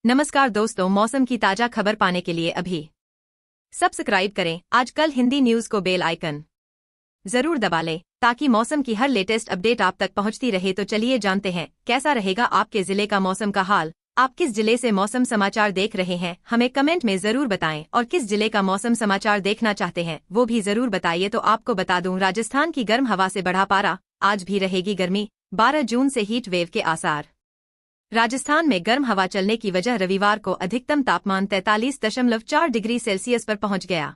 नमस्कार दोस्तों, मौसम की ताजा खबर पाने के लिए अभी सब्सक्राइब करें आजकल हिंदी न्यूज को, बेल आइकन जरूर दबा लें ताकि मौसम की हर लेटेस्ट अपडेट आप तक पहुंचती रहे। तो चलिए जानते हैं कैसा रहेगा आपके जिले का मौसम का हाल। आप किस जिले से मौसम समाचार देख रहे हैं हमें कमेंट में जरूर बताएं, और किस जिले का मौसम समाचार देखना चाहते हैं वो भी जरूर बताइए। तो आपको बता दूं, राजस्थान की गर्म हवा से बढ़ा पारा, आज भी रहेगी गर्मी। 12 जून से हीट वेव के आसार। राजस्थान में गर्म हवा चलने की वजह रविवार को अधिकतम तापमान 43.4 डिग्री सेल्सियस पर पहुंच गया।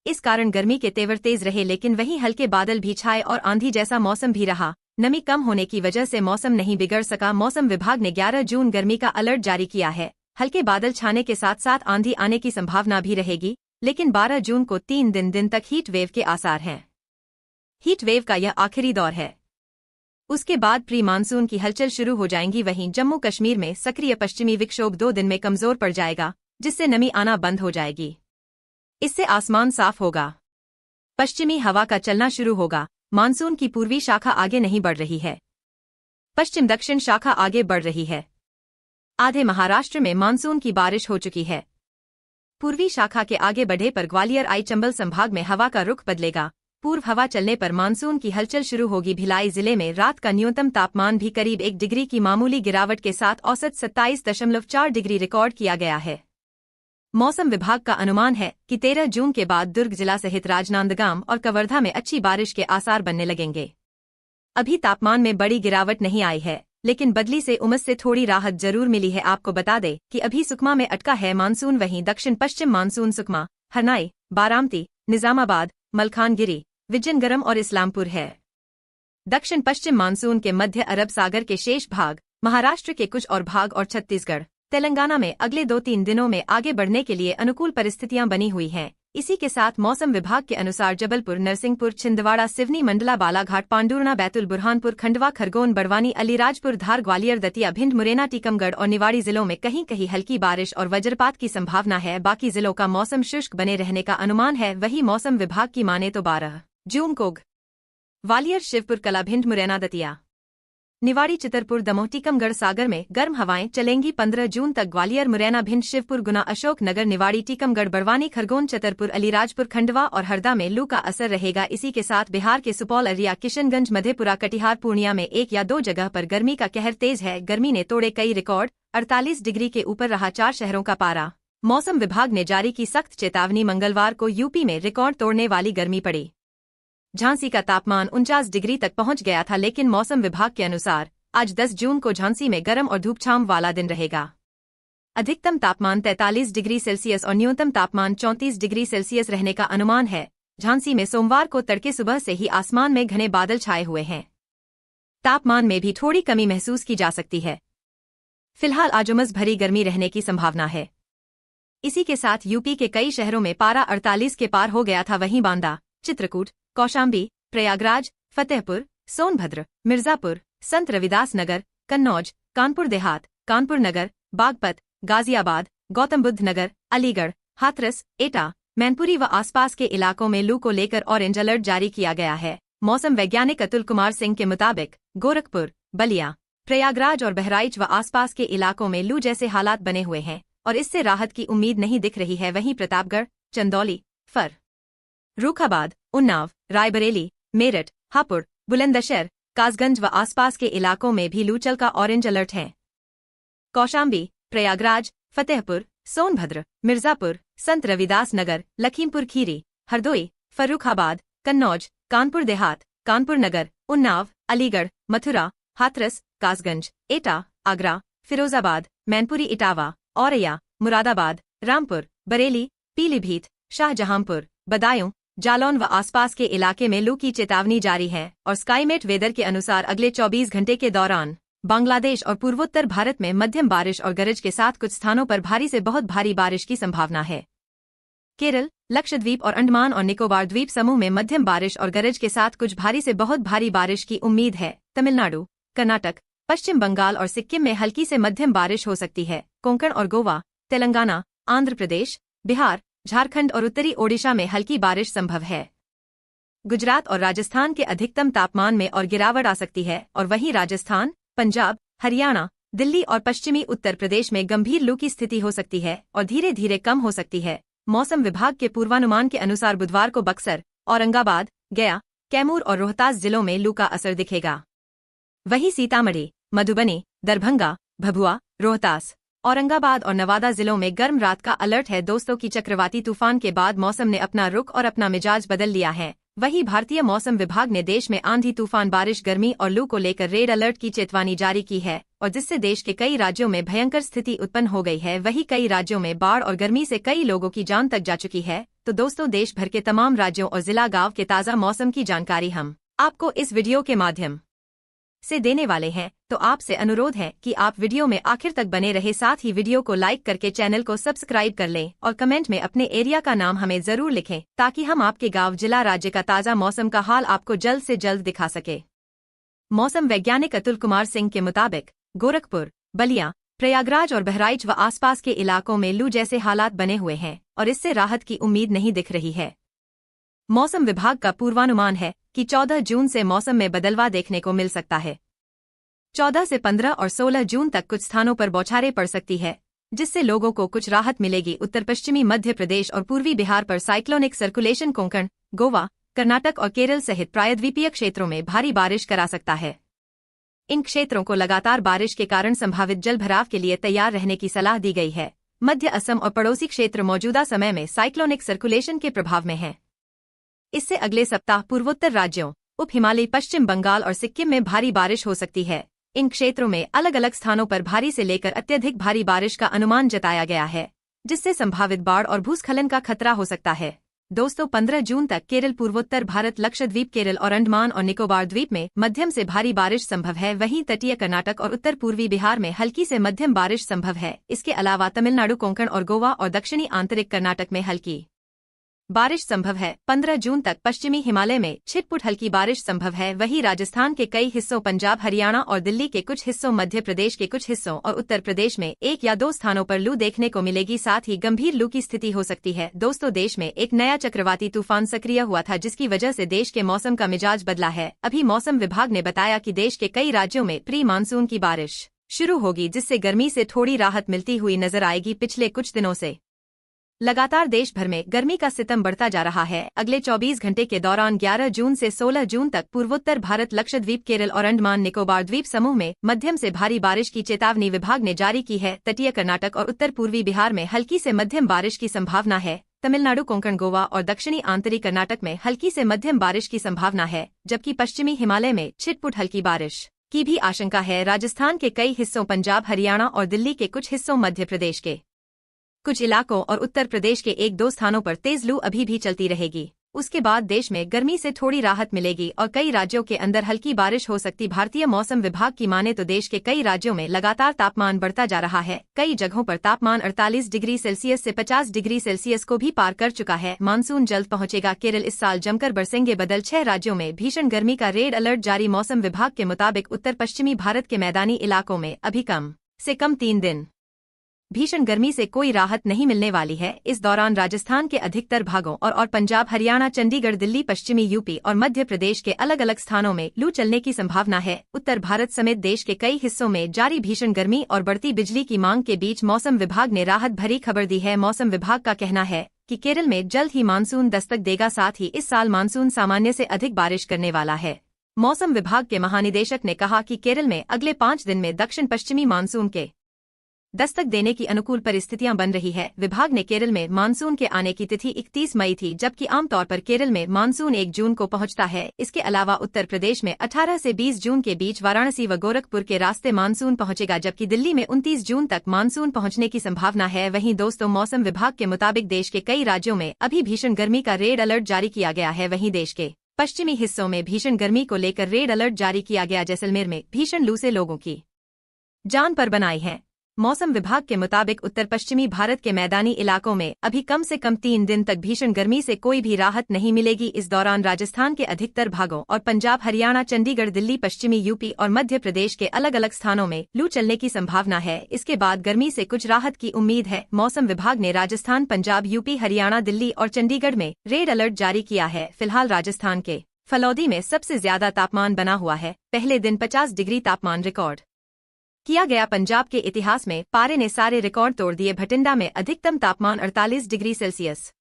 इस कारण गर्मी के तेवर तेज रहे, लेकिन वहीं हल्के बादल भी छाए और आंधी जैसा मौसम भी रहा। नमी कम होने की वजह से मौसम नहीं बिगड़ सका। मौसम विभाग ने 11 जून गर्मी का अलर्ट जारी किया है। हल्के बादल छाने के साथ साथ आंधी आने की संभावना भी रहेगी, लेकिन 12 जून को 3 दिन तक हीट वेव के आसार हैं। हीट वेव का यह आखिरी दौर है। उसके बाद प्री मानसून की हलचल शुरू हो जाएंगी। वहीं जम्मू कश्मीर में सक्रिय पश्चिमी विक्षोभ 2 दिन में कमजोर पड़ जाएगा, जिससे नमी आना बंद हो जाएगी। इससे आसमान साफ होगा, पश्चिमी हवा का चलना शुरू होगा। मानसून की पूर्वी शाखा आगे नहीं बढ़ रही है, पश्चिम दक्षिण शाखा आगे बढ़ रही है। आधे महाराष्ट्र में मानसून की बारिश हो चुकी है। पूर्वी शाखा के आगे बढ़े पर ग्वालियर आई चंबल संभाग में हवा का रुख बदलेगा। पूर्व हवा चलने पर मानसून की हलचल शुरू होगी। भिलाई जिले में रात का न्यूनतम तापमान भी करीब 1 डिग्री की मामूली गिरावट के साथ औसत 27.4 डिग्री रिकॉर्ड किया गया है। मौसम विभाग का अनुमान है कि 13 जून के बाद दुर्ग जिला सहित राजनांदगांव और कवर्धा में अच्छी बारिश के आसार बनने लगेंगे। अभी तापमान में बड़ी गिरावट नहीं आई है, लेकिन बदली से उमस से थोड़ी राहत जरूर मिली है। आपको बता दें कि अभी सुकमा में अटका है मानसून। वहीं दक्षिण पश्चिम मानसून सुकमा, हरनाई, बारामती, निजामाबाद, मलखानगिरी, विजयनगरम और इस्लामपुर है। दक्षिण पश्चिम मानसून के मध्य अरब सागर के शेष भाग, महाराष्ट्र के कुछ और भाग और छत्तीसगढ़, तेलंगाना में अगले 2-3 दिनों में आगे बढ़ने के लिए अनुकूल परिस्थितियां बनी हुई हैं। इसी के साथ मौसम विभाग के अनुसार जबलपुर, नरसिंहपुर, छिंदवाड़ा, सिवनी, मंडला, बालाघाट, पांडुरना, बैतूल, बुरहानपुर, खंडवा, खरगोन, बड़वानी, अलीराजपुर, धार, ग्वालियर, दतिया, भिंड, मुरैना, टीकमगढ़ और निवाड़ी जिलों में कहीं कहीं हल्की बारिश और वज्रपात की संभावना है। बाकी जिलों का मौसम शुष्क बने रहने का अनुमान है। वही मौसम विभाग की माने तो 12 जून को ग्वालियर, शिवपुर, कला, भिंड, मुरैना, दतिया, निवाड़ी, चितरपुर, दमोह, टीकमगढ़, सागर में गर्म हवाएं चलेंगी। 15 जून तक ग्वालियर, मुरैना, भिंड, शिवपुर, गुना, अशोकनगर, निवाड़ी, टीकमगढ़, बड़वानी, खरगोन, छतरपुर, अलीराजपुर, खंडवा और हरदा में लू का असर रहेगा। इसी के साथ बिहार के सुपौल, अररिया, किशनगंज, मधेपुरा, कटिहार, पूर्णिया में 1 या 2 जगह पर गर्मी का कहर तेज है। गर्मी ने तोड़े कई रिकॉर्ड, 48 डिग्री के ऊपर रहा 4 शहरों का पारा। मौसम विभाग ने जारी की सख्त चेतावनी। मंगलवार को यूपी में रिकॉर्ड तोड़ने वाली गर्मी पड़ी। झांसी का तापमान 49 डिग्री तक पहुंच गया था, लेकिन मौसम विभाग के अनुसार आज 10 जून को झांसी में गर्म और धूपछांव वाला दिन रहेगा। अधिकतम तापमान 43 डिग्री सेल्सियस और न्यूनतम तापमान 34 डिग्री सेल्सियस रहने का अनुमान है। झांसी में सोमवार को तड़के सुबह से ही आसमान में घने बादल छाए हुए हैं। तापमान में भी थोड़ी कमी महसूस की जा सकती है। फिलहाल आज उमस भरी गर्मी रहने की संभावना है। इसी के साथ यूपी के कई शहरों में पारा 48 के पार हो गया था। वहीं बांदा, चित्रकूट, कौशाम्बी, प्रयागराज, फतेहपुर, सोनभद्र, मिर्जापुर, संत रविदास नगर, कन्नौज, कानपुर देहात, कानपुर नगर, बागपत, गाजियाबाद, गौतम बुद्ध नगर, अलीगढ़, हाथरस, एटा, मैनपुरी व आसपास के इलाकों में लू को लेकर ऑरेंज अलर्ट जारी किया गया है। मौसम वैज्ञानिक अतुल कुमार सिंह के मुताबिक गोरखपुर, बलिया, प्रयागराज और बहराइच व आसपास के इलाकों में लू जैसे हालात बने हुए हैं और इससे राहत की उम्मीद नहीं दिख रही है। वहीं प्रतापगढ़, चंदौली, फर्रुखाबाद, उन्नाव, रायबरेली, मेरठ, हापुड़, बुलंदशहर, कासगंज व आसपास के इलाकों में भी लू चल का ऑरेंज अलर्ट है। कौशाम्बी, प्रयागराज, फतेहपुर, सोनभद्र, मिर्जापुर, संत रविदास नगर, लखीमपुर खीरी, हरदोई, फर्रुखाबाद, कन्नौज, कानपुर देहात, कानपुर नगर, उन्नाव, अलीगढ़, मथुरा, हाथरस, कासगंज, एटा, आगरा, फिरोजाबाद, मैनपुरी, इटावा, औरैया, मुरादाबाद, रामपुर, बरेली, पीलीभीत, शाहजहांपुर, बदायूं, जालौन व आसपास के इलाके में लू की चेतावनी जारी है। और स्काईमेट वेदर के अनुसार अगले 24 घंटे के दौरान बांग्लादेश और पूर्वोत्तर भारत में मध्यम बारिश और गरज के साथ कुछ स्थानों पर भारी से बहुत भारी बारिश की संभावना है। केरल, लक्षद्वीप और अंडमान और निकोबार द्वीप समूह में मध्यम बारिश और गरज के साथ कुछ भारी से बहुत भारी बारिश की उम्मीद है। तमिलनाडु, कर्नाटक, पश्चिम बंगाल और सिक्किम में हल्की से मध्यम बारिश हो सकती है। कोंकण और गोवा, तेलंगाना, आंध्र प्रदेश, बिहार, झारखंड और उत्तरी ओडिशा में हल्की बारिश संभव है। गुजरात और राजस्थान के अधिकतम तापमान में और गिरावट आ सकती है और वहीं राजस्थान, पंजाब, हरियाणा, दिल्ली और पश्चिमी उत्तर प्रदेश में गंभीर लू की स्थिति हो सकती है और धीरे धीरे कम हो सकती है। मौसम विभाग के पूर्वानुमान के अनुसार बुधवार को बक्सर, औरंगाबाद, गया, कैमूर और रोहतास जिलों में लू का असर दिखेगा। वहीं सीतामढ़ी, मधुबनी, दरभंगा, भभुआ, रोहतास, औरंगाबाद और नवादा जिलों में गर्म रात का अलर्ट है। दोस्तों की चक्रवाती तूफान के बाद मौसम ने अपना रुख और अपना मिजाज बदल लिया है। वहीं भारतीय मौसम विभाग ने देश में आंधी तूफान, बारिश, गर्मी और लू को लेकर रेड अलर्ट की चेतावनी जारी की है और जिससे देश के कई राज्यों में भयंकर स्थिति उत्पन्न हो गई है। वहीं कई राज्यों में बाढ़ और गर्मी से कई लोगों की जान तक जा चुकी है। तो दोस्तों, देश भर के तमाम राज्यों और जिला गांव के ताज़ा मौसम की जानकारी हम आपको इस वीडियो के माध्यम से देने वाले हैं। तो आपसे अनुरोध है कि आप वीडियो में आखिर तक बने रहे, साथ ही वीडियो को लाइक करके चैनल को सब्सक्राइब कर लें और कमेंट में अपने एरिया का नाम हमें जरूर लिखें ताकि हम आपके गांव, जिला, राज्य का ताज़ा मौसम का हाल आपको जल्द से जल्द दिखा सके। मौसम वैज्ञानिक अतुल कुमार सिंह के मुताबिक गोरखपुर, बलिया, प्रयागराज और बहराइच व आसपास के इलाकों में लू जैसे हालात बने हुए हैं और इससे राहत की उम्मीद नहीं दिख रही है। मौसम विभाग का पूर्वानुमान है कि 14 जून से मौसम में बदलाव देखने को मिल सकता है। 14 से 15 और 16 जून तक कुछ स्थानों पर बौछारें पड़ सकती है, जिससे लोगों को कुछ राहत मिलेगी। उत्तर पश्चिमी मध्य प्रदेश और पूर्वी बिहार पर साइक्लोनिक सर्कुलेशन कोंकण, गोवा, कर्नाटक और केरल सहित प्रायद्वीपीय क्षेत्रों में भारी बारिश करा सकता है। इन क्षेत्रों को लगातार बारिश के कारण संभावित जलभराव के लिए तैयार रहने की सलाह दी गई है। मध्य असम और पड़ोसी क्षेत्र मौजूदा समय में साइक्लोनिक सर्कुलेशन के प्रभाव में हैं। इससे अगले सप्ताह पूर्वोत्तर राज्यों, उप हिमालयी पश्चिम बंगाल और सिक्किम में भारी बारिश हो सकती है। इन क्षेत्रों में अलग अलग स्थानों पर भारी से लेकर अत्यधिक भारी बारिश का अनुमान जताया गया है, जिससे संभावित बाढ़ और भूस्खलन का खतरा हो सकता है। दोस्तों, 15 जून तक केरल, पूर्वोत्तर भारत, लक्षद्वीप, केरल और अंडमान और निकोबार द्वीप में मध्यम से भारी बारिश संभव है। वहीं तटीय कर्नाटक और उत्तर पूर्वी बिहार में हल्की से मध्यम बारिश संभव है। इसके अलावा तमिलनाडु, कोंकण और गोवा और दक्षिणी आंतरिक कर्नाटक में हल्की बारिश संभव है। 15 जून तक पश्चिमी हिमालय में छिटपुट हल्की बारिश संभव है। वहीं राजस्थान के कई हिस्सों, पंजाब, हरियाणा और दिल्ली के कुछ हिस्सों, मध्य प्रदेश के कुछ हिस्सों और उत्तर प्रदेश में 1 या 2 स्थानों पर लू देखने को मिलेगी। साथ ही गंभीर लू की स्थिति हो सकती है। दोस्तों, देश में एक नया चक्रवाती तूफान सक्रिय हुआ था, जिसकी वजह से देश के मौसम का मिजाज बदला है। अभी मौसम विभाग ने बताया कि देश के कई राज्यों में प्री मानसून की बारिश शुरू होगी, जिससे गर्मी से थोड़ी राहत मिलती हुई नजर आएगी। पिछले कुछ दिनों से लगातार देश भर में गर्मी का सितम बढ़ता जा रहा है। अगले 24 घंटे के दौरान 11 जून से 16 जून तक पूर्वोत्तर भारत, लक्षद्वीप, केरल और अंडमान निकोबार द्वीप समूह में मध्यम से भारी बारिश की चेतावनी विभाग ने जारी की है। तटीय कर्नाटक और उत्तर पूर्वी बिहार में हल्की से मध्यम बारिश की संभावना है। तमिलनाडु, कोंकण, गोवा और दक्षिणी आंतरिक कर्नाटक में हल्की से मध्यम बारिश की संभावना है, जबकि पश्चिमी हिमालय में छिटपुट हल्की बारिश की भी आशंका है। राजस्थान के कई हिस्सों, पंजाब, हरियाणा और दिल्ली के कुछ हिस्सों, मध्य प्रदेश के कुछ इलाकों और उत्तर प्रदेश के 1-2 स्थानों पर तेज लू अभी भी चलती रहेगी। उसके बाद देश में गर्मी से थोड़ी राहत मिलेगी और कई राज्यों के अंदर हल्की बारिश हो सकती। भारतीय मौसम विभाग की माने तो देश के कई राज्यों में लगातार तापमान बढ़ता जा रहा है। कई जगहों पर तापमान 48 डिग्री सेल्सियस से 50 डिग्री सेल्सियस को भी पार कर चुका है। मानसून जल्द पहुंचेगा। केरल इस साल जमकर बरसेंगे बादल। 6 राज्यों में भीषण गर्मी का रेड अलर्ट जारी। मौसम विभाग के मुताबिक उत्तर पश्चिमी भारत के मैदानी इलाकों में अभी कम से कम 3 दिन भीषण गर्मी से कोई राहत नहीं मिलने वाली है। इस दौरान राजस्थान के अधिकतर भागों और पंजाब, हरियाणा, चंडीगढ़, दिल्ली, पश्चिमी यूपी और मध्य प्रदेश के अलग अलग स्थानों में लू चलने की संभावना है। उत्तर भारत समेत देश के कई हिस्सों में जारी भीषण गर्मी और बढ़ती बिजली की मांग के बीच मौसम विभाग ने राहत भरी खबर दी है। मौसम विभाग का कहना है कि केरल में जल्द ही मानसून दस्तक देगा। साथ ही इस साल मानसून सामान्य से अधिक बारिश करने वाला है। मौसम विभाग के महानिदेशक ने कहा कि केरल में अगले 5 दिन में दक्षिण पश्चिमी मानसून के दस्तक देने की अनुकूल परिस्थितियां बन रही है। विभाग ने केरल में मानसून के आने की तिथि 31 मई थी, जबकि आमतौर पर केरल में मानसून 1 जून को पहुंचता है। इसके अलावा उत्तर प्रदेश में 18 से 20 जून के बीच वाराणसी व गोरखपुर के रास्ते मानसून पहुंचेगा, जबकि दिल्ली में 29 जून तक मानसून पहुंचने की संभावना है। वहीं दोस्तों, मौसम विभाग के मुताबिक देश के कई राज्यों में अभी भीषण गर्मी का रेड अलर्ट जारी किया गया है। वहीं देश के पश्चिमी हिस्सों में भीषण गर्मी को लेकर रेड अलर्ट जारी किया गया। जैसलमेर में भीषण लू से लोगों की जान पर बनाई है। मौसम विभाग के मुताबिक उत्तर पश्चिमी भारत के मैदानी इलाकों में अभी कम से कम 3 दिन तक भीषण गर्मी से कोई भी राहत नहीं मिलेगी। इस दौरान राजस्थान के अधिकतर भागों और पंजाब, हरियाणा, चंडीगढ़, दिल्ली, पश्चिमी यूपी और मध्य प्रदेश के अलग अलग स्थानों में लू चलने की संभावना है। इसके बाद गर्मी से कुछ राहत की उम्मीद है। मौसम विभाग ने राजस्थान, पंजाब, यूपी, हरियाणा, दिल्ली और चंडीगढ़ में रेड अलर्ट जारी किया है। फिलहाल राजस्थान के फलौदी में सबसे ज्यादा तापमान बना हुआ है। पहले दिन 50 डिग्री तापमान रिकॉर्ड किया गया। पंजाब के इतिहास में पारे ने सारे रिकॉर्ड तोड़ दिए। भटिंडा में अधिकतम तापमान 48 डिग्री सेल्सियस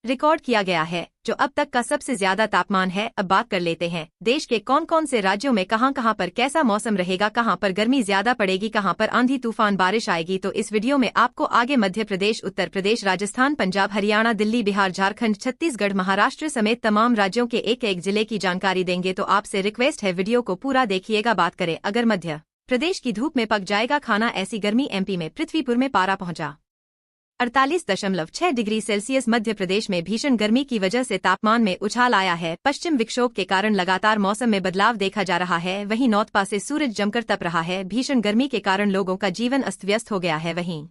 रिकॉर्ड किया गया है, जो अब तक का सबसे ज्यादा तापमान है। अब बात कर लेते हैं देश के कौन कौन से राज्यों में कहां पर कैसा मौसम रहेगा, कहां पर गर्मी ज्यादा पड़ेगी, कहां पर आंधी तूफान बारिश आएगी। तो इस वीडियो में आपको आगे मध्य प्रदेश, उत्तर प्रदेश, राजस्थान, पंजाब, हरियाणा, दिल्ली, बिहार, झारखंड, छत्तीसगढ़, महाराष्ट्र समेत तमाम राज्यों के एक एक जिले की जानकारी देंगे। तो आपसे रिक्वेस्ट है वीडियो को पूरा देखिएगा। बात करें अगर मध्य प्रदेश की, धूप में पक जाएगा खाना, ऐसी गर्मी। एमपी में पृथ्वीपुर में पारा पहुंचा 48.6 डिग्री सेल्सियस। मध्य प्रदेश में भीषण गर्मी की वजह से तापमान में उछाल आया है। पश्चिम विक्षोभ के कारण लगातार मौसम में बदलाव देखा जा रहा है। वहीं नौतपा से सूरज जमकर तप रहा है। भीषण गर्मी के कारण लोगों का जीवन अस्त व्यस्त हो गया है। वहीं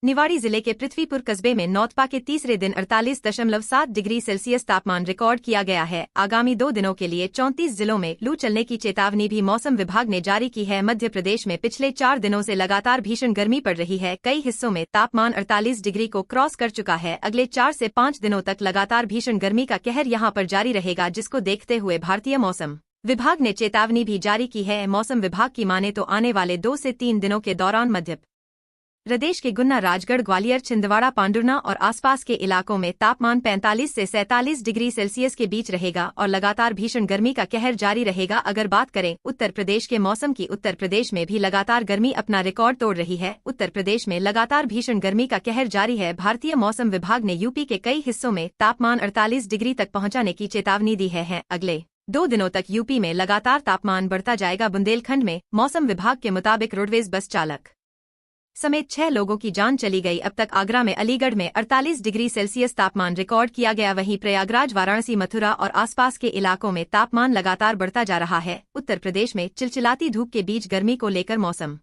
निवाड़ी जिले के पृथ्वीपुर कस्बे में नौतपा के तीसरे दिन 48.7 डिग्री सेल्सियस तापमान रिकॉर्ड किया गया है। आगामी 2 दिनों के लिए 34 जिलों में लू चलने की चेतावनी भी मौसम विभाग ने जारी की है। मध्य प्रदेश में पिछले 4 दिनों से लगातार भीषण गर्मी पड़ रही है। कई हिस्सों में तापमान 48 डिग्री को क्रॉस कर चुका है। अगले 4 से 5 दिनों तक लगातार भीषण गर्मी का कहर यहां पर जारी रहेगा, जिसको देखते हुए भारतीय मौसम विभाग ने चेतावनी भी जारी की है। मौसम विभाग की माने तो आने वाले 2 से 3 दिनों के दौरान मध्य प्रदेश के गुन्ना, राजगढ़, ग्वालियर, छिंदवाड़ा, पांडुरना और आसपास के इलाकों में तापमान 45 से 47 डिग्री सेल्सियस के बीच रहेगा और लगातार भीषण गर्मी का कहर जारी रहेगा। अगर बात करें उत्तर प्रदेश के मौसम की, उत्तर प्रदेश में भी लगातार गर्मी अपना रिकॉर्ड तोड़ रही है। उत्तर प्रदेश में लगातार भीषण गर्मी का कहर जारी है। भारतीय मौसम विभाग ने यूपी के कई हिस्सों में तापमान 48 डिग्री तक पहुंचाने की चेतावनी दी है। अगले 2 दिनों तक यूपी में लगातार तापमान बढ़ता जाएगा। बुंदेलखंड में मौसम विभाग के मुताबिक रोडवेज बस चालक समेत 6 लोगों की जान चली गई। अब तक आगरा में, अलीगढ़ में 48 डिग्री सेल्सियस तापमान रिकॉर्ड किया गया। वहीं प्रयागराज, वाराणसी, मथुरा और आसपास के इलाकों में तापमान लगातार बढ़ता जा रहा है। उत्तर प्रदेश में चिलचिलाती धूप के बीच गर्मी को लेकर मौसम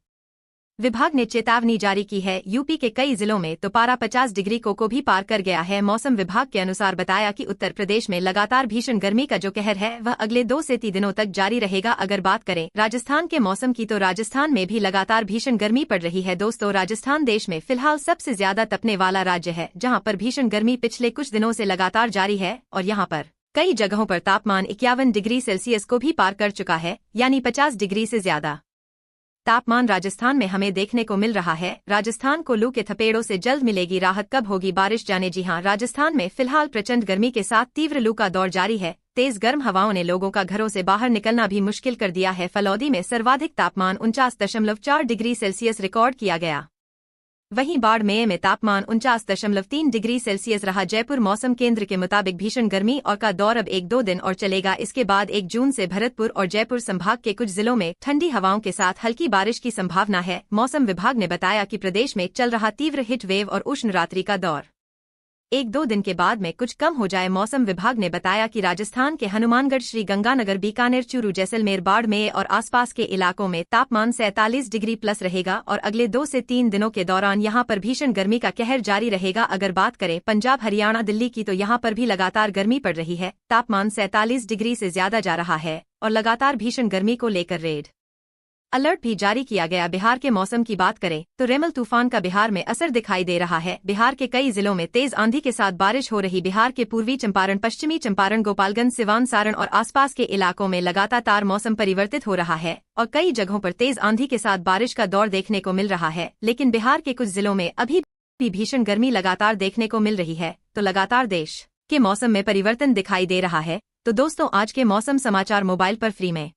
विभाग ने चेतावनी जारी की है। यूपी के कई जिलों में तो पारा 50 डिग्री को भी पार कर गया है। मौसम विभाग के अनुसार बताया कि उत्तर प्रदेश में लगातार भीषण गर्मी का जो कहर है वह अगले 2 से 3 दिनों तक जारी रहेगा। अगर बात करें राजस्थान के मौसम की, तो राजस्थान में भी लगातार भीषण गर्मी पड़ रही है। दोस्तों, राजस्थान देश में फिलहाल सबसे ज्यादा तपने वाला राज्य है, जहाँ पर भीषण गर्मी पिछले कुछ दिनों से लगातार जारी है और यहाँ पर कई जगहों पर तापमान 51 डिग्री सेल्सियस को भी पार कर चुका है, यानी 50 डिग्री से ज्यादा तापमान राजस्थान में हमें देखने को मिल रहा है। राजस्थान को लू के थपेड़ों से जल्द मिलेगी राहत, कब होगी बारिश जाने। जी हां, राजस्थान में फिलहाल प्रचंड गर्मी के साथ तीव्र लू का दौर जारी है। तेज गर्म हवाओं ने लोगों का घरों से बाहर निकलना भी मुश्किल कर दिया है। फलौदी में सर्वाधिक तापमान 49.4 डिग्री सेल्सियस रिकॉर्ड किया गया। वहीं बाड़मेर में तापमान 49.3 डिग्री सेल्सियस रहा। जयपुर मौसम केंद्र के मुताबिक भीषण गर्मी और का दौर अब 1-2 दिन और चलेगा। इसके बाद 1 जून से भरतपुर और जयपुर संभाग के कुछ जिलों में ठंडी हवाओं के साथ हल्की बारिश की संभावना है। मौसम विभाग ने बताया कि प्रदेश में चल रहा तीव्र हीट वेव और उष्ण रात्रि का दौर 1-2 दिन के बाद में कुछ कम हो जाए। मौसम विभाग ने बताया कि राजस्थान के हनुमानगढ़, श्री गंगानगर, बीकानेर, चूरू, जैसलमेर, बाड़मेर और आसपास के इलाकों में तापमान 47 डिग्री प्लस रहेगा और अगले 2 से 3 दिनों के दौरान यहां पर भीषण गर्मी का कहर जारी रहेगा। अगर बात करें पंजाब, हरियाणा, दिल्ली की, तो यहां पर भी लगातार गर्मी पड़ रही है। तापमान 47 डिग्री से ज्यादा जा रहा है और लगातार भीषण गर्मी को लेकर रेड अलर्ट भी जारी किया गया। बिहार के मौसम की बात करें तो रेमल तूफान का बिहार में असर दिखाई दे रहा है। बिहार के कई जिलों में तेज आंधी के साथ बारिश हो रही। बिहार के पूर्वी चंपारण, पश्चिमी चंपारण, गोपालगंज, सिवान, सारण और आसपास के इलाकों में लगातार मौसम परिवर्तित हो रहा है और कई जगहों पर तेज आंधी के साथ बारिश का दौर देखने को मिल रहा है। लेकिन बिहार के कुछ जिलों में अभी भी भीषण गर्मी लगातार देखने को मिल रही है। तो लगातार देश के मौसम में परिवर्तन दिखाई दे रहा है। तो दोस्तों, आज के मौसम समाचार मोबाइल पर फ्री में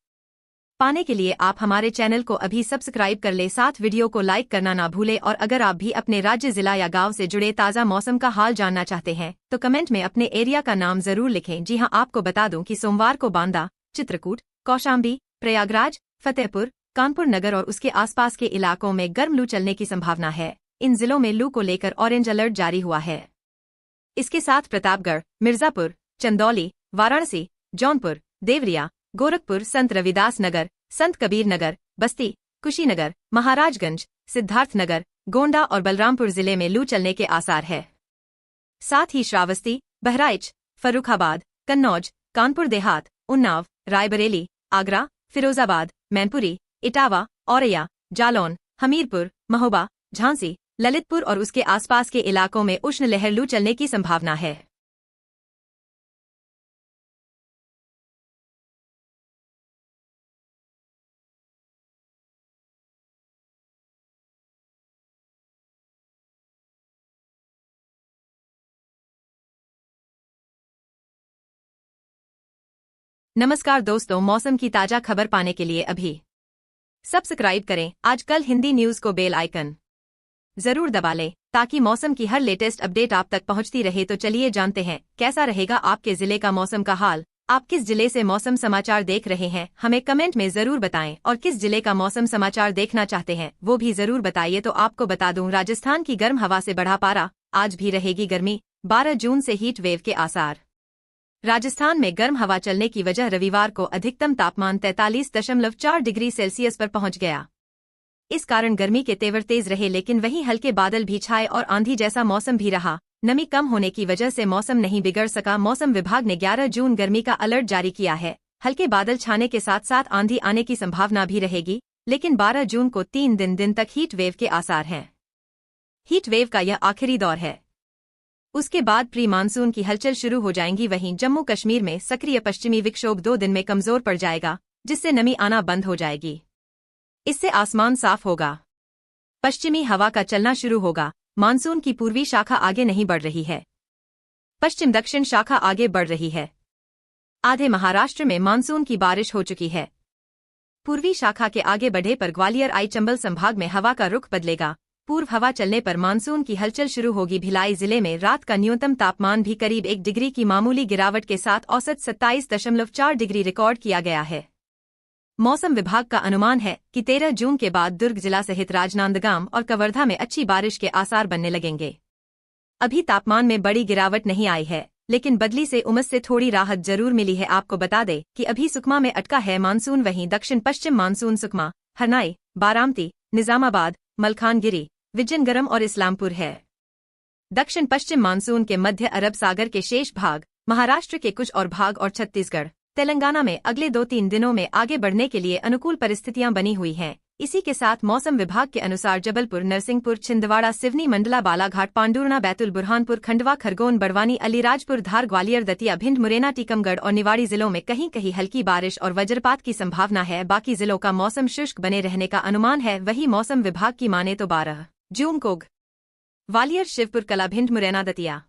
पाने के लिए आप हमारे चैनल को अभी सब्सक्राइब कर ले, साथ वीडियो को लाइक करना ना भूले। और अगर आप भी अपने राज्य, जिला या गांव से जुड़े ताज़ा मौसम का हाल जानना चाहते हैं तो कमेंट में अपने एरिया का नाम जरूर लिखें। जी हां, आपको बता दूं कि सोमवार को बांदा, चित्रकूट, कौशाम्बी, प्रयागराज, फतेहपुर, कानपुर नगर और उसके आसपास के इलाकों में गर्म लू चलने की संभावना है। इन जिलों में लू को लेकर ऑरेंज अलर्ट जारी हुआ है। इसके साथ प्रतापगढ़, मिर्जापुर, चंदौली, वाराणसी, जौनपुर, देवरिया, गोरखपुर, संत रविदास नगर, संत कबीर नगर, बस्ती, कुशीनगर, महाराजगंज, सिद्धार्थनगर, गोंडा और बलरामपुर जिले में लू चलने के आसार है। साथ ही श्रावस्ती, बहराइच, फर्रुखाबाद, कन्नौज, कानपुर देहात, उन्नाव, रायबरेली, आगरा, फिरोजाबाद, मैनपुरी, इटावा, औरैया, जालौन, हमीरपुर, महोबा, झांसी, ललितपुर और उसके आसपास के इलाकों में उष्ण लहर लू चलने की संभावना है। नमस्कार दोस्तों, मौसम की ताजा खबर पाने के लिए अभी सब्सक्राइब करें आजकल हिंदी न्यूज को, बेल आइकन जरूर दबा लें ताकि मौसम की हर लेटेस्ट अपडेट आप तक पहुंचती रहे। तो चलिए जानते हैं कैसा रहेगा आपके जिले का मौसम का हाल। आप किस जिले से मौसम समाचार देख रहे हैं हमें कमेंट में जरूर बताएं, और किस जिले का मौसम समाचार देखना चाहते हैं वो भी जरूर बताइए। तो आपको बता दूं, राजस्थान की गर्म हवा से बढ़ा पारा, आज भी रहेगी गर्मी। 12 जून से हीट वेव के आसार। राजस्थान में गर्म हवा चलने की वजह रविवार को अधिकतम तापमान 43.4 डिग्री सेल्सियस पर पहुंच गया। इस कारण गर्मी के तेवर तेज रहे, लेकिन वहीं हल्के बादल भी छाए और आंधी जैसा मौसम भी रहा। नमी कम होने की वजह से मौसम नहीं बिगड़ सका। मौसम विभाग ने 11 जून गर्मी का अलर्ट जारी किया है। हल्के बादल छाने के साथ साथ आंधी आने की संभावना भी रहेगी, लेकिन 12 जून को 3 दिन तक हीट वेव के आसार हैं। हीट वेव का यह आखिरी दौर है, उसके बाद प्री मानसून की हलचल शुरू हो जाएंगी। वहीं जम्मू कश्मीर में सक्रिय पश्चिमी विक्षोभ 2 दिन में कमजोर पड़ जाएगा, जिससे नमी आना बंद हो जाएगी। इससे आसमान साफ होगा, पश्चिमी हवा का चलना शुरू होगा। मानसून की पूर्वी शाखा आगे नहीं बढ़ रही है, पश्चिम दक्षिण शाखा आगे बढ़ रही है। आधे महाराष्ट्र में मानसून की बारिश हो चुकी है। पूर्वी शाखा के आगे बढ़े पर ग्वालियर आई चंबल संभाग में हवा का रुख बदलेगा। पूर्व हवा चलने पर मानसून की हलचल शुरू होगी। भिलाई जिले में रात का न्यूनतम तापमान भी करीब 1 डिग्री की मामूली गिरावट के साथ औसत 27.4 डिग्री रिकॉर्ड किया गया है। मौसम विभाग का अनुमान है कि 13 जून के बाद दुर्ग जिला सहित राजनांदगांव और कवर्धा में अच्छी बारिश के आसार बनने लगेंगे। अभी तापमान में बड़ी गिरावट नहीं आई है, लेकिन बदली से उमस से थोड़ी राहत जरूर मिली है। आपको बता दें कि अभी सुकमा में अटका है मानसून। वहीं दक्षिण पश्चिम मानसून सुकमा, हरनाई, बारामती, निजामाबाद, मलखानगिरी, विजयनगरम और इस्लामपुर है। दक्षिण पश्चिम मानसून के मध्य अरब सागर के शेष भाग, महाराष्ट्र के कुछ और भाग और छत्तीसगढ़, तेलंगाना में अगले 2-3 दिनों में आगे बढ़ने के लिए अनुकूल परिस्थितियां बनी हुई हैं। इसी के साथ मौसम विभाग के अनुसार जबलपुर, नरसिंहपुर, छिंदवाड़ा, सिवनी, मंडला, बालाघाट, पांडुरना, बैतूल, बुरहानपुर, खंडवा, खरगोन, बड़वानी, अलीराजपुर, धार, ग्वालियर, दतिया, भिंड, मुरैना, टीकमगढ़ और निवाड़ी जिलों में कहीं कहीं हल्की बारिश और वज्रपात की संभावना है। बाकी जिलों का मौसम शुष्क बने रहने का अनुमान है। वहीं मौसम विभाग की माने तो 12 जून को ग्वालियर, शिवपुर कला, भिंड, मुरैना, दतिया,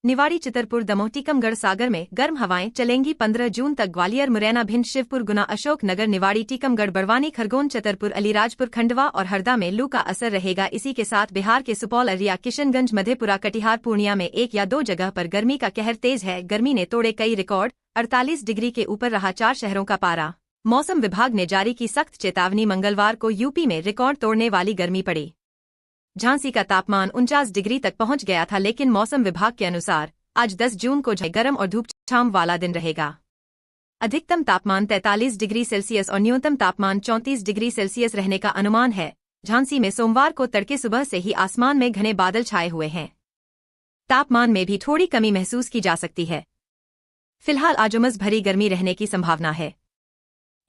निवाड़ी, चितरपुर, दमोह, टीकमगढ़, सागर में गर्म हवाएं चलेंगी। 15 जून तक ग्वालियर, मुरैना, भिंड, शिवपुर, गुना, अशोकनगर, निवाड़ी, टीकमगढ़, बड़वानी, खरगोन, छतरपुर, अलीराजपुर, खंडवा और हरदा में लू का असर रहेगा। इसी के साथ बिहार के सुपौल, अररिया, किशनगंज, मधेपुरा, कटिहार, पूर्णिया में 1 या 2 जगह पर गर्मी का कहर तेज है। गर्मी ने तोड़े कई रिकॉर्ड, 48 डिग्री के ऊपर रहा 4 शहरों का पारा। मौसम विभाग ने जारी की सख्त चेतावनी। मंगलवार को यूपी में रिकॉर्ड तोड़ने वाली गर्मी पड़ी। झांसी का तापमान 49 डिग्री तक पहुंच गया था, लेकिन मौसम विभाग के अनुसार आज 10 जून को गर्म और धूप छांव वाला दिन रहेगा। अधिकतम तापमान 43 डिग्री सेल्सियस और न्यूनतम तापमान 34 डिग्री सेल्सियस रहने का अनुमान है। झांसी में सोमवार को तड़के सुबह से ही आसमान में घने बादल छाए हुए हैं। तापमान में भी थोड़ी कमी महसूस की जा सकती है। फिलहाल आज उमस भरी गर्मी रहने की संभावना है।